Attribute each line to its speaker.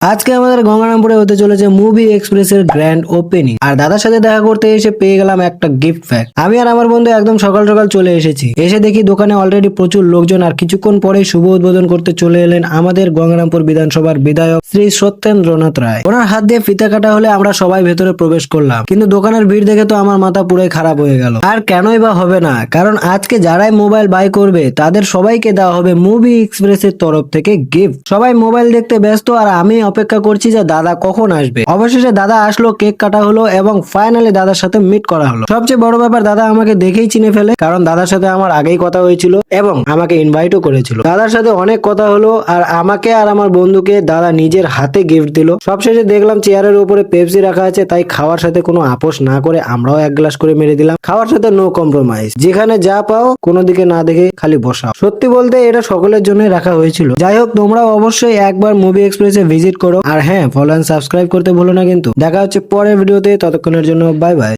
Speaker 1: আজকে আমাদের গঙ্গারামপুরে হতে চলেছে মুভি এক্সপ্রেসের গ্র্যান্ড ওপেনিং। আর দাদার সাথে দেখা করতে এসে পেয়ে গেলাম একটা গিফট প্যাক। আমি আর আমার বন্ধু একদম সকাল সকাল চলে এসেছি। এসে দেখি দোকানে অলরেডি প্রচুর লোকজন, আর কিছুক্ষণ পরেই শুভ উদ্বোধন করতে চলে এলেন আমাদের গঙ্গারামপুর বিধানসভার বিধায়ক শ্রী সত্যেন্দ্রনাথ রায়। ওনার হাত দিয়ে ফিতা কাটা হলে আমরা সবাই ভেতরে প্রবেশ করলাম, কিন্তু দোকানের ভিড় দেখে তো আমার মাথা পুরোই খারাপ হয়ে গেল। আর কেনই বা হবে না, কারণ আজকে যারাই মোবাইল বাই করবে তাদের সবাইকে দেওয়া হবে মুভি এক্সপ্রেসের তরফ থেকে গিফট। সবাই মোবাইল দেখতে ব্যস্ত, আর আমি অপেক্ষা করছি যে দাদা কখন আসবে। অবশেষে দাদা আসলো, কেক কাটা হলো এবং ফাইনালি দাদার সাথে মিট করা হলো। সবচেয়ে বড় ব্যাপার, দাদা আমাকে দেখেই চিনে ফেলে, কারণ দাদার সাথে আমার আগেই কথা হয়েছিল এবং আমাকে ইনভাইটও করেছিল। দাদার সাথে অনেক কথা হলো, আর আমাকে আর আমার বন্ধুকে দাদা নিজের হাতে গিফট দিল। সবশেষে দেখলাম চেয়ারের উপরে পেপসি রাখা আছে, তাই খাওয়ার সাথে কোনো আপোষ না করে আমরাও এক গ্লাস করে মেরে দিলাম। খাওয়ার সাথে নো কম্প্রোমাইজ, যেখানে যা পাও কোনো দিকে না দেখে খালি বসাও। সত্যি বলতে এটা সকলের জন্য রাখা হয়েছিল। যাই হোক, তোমরাও অবশ্যই একবার মুভি এক্সপ্রেসে ভিজিট করো, আর হ্যাঁ, ফলো এন্ড সাবস্ক্রাইব করতে ভুলো না কিন্তু। দেখা হচ্ছে পরের ভিডিওতে, ততক্ষণের জন্য বাই বাই।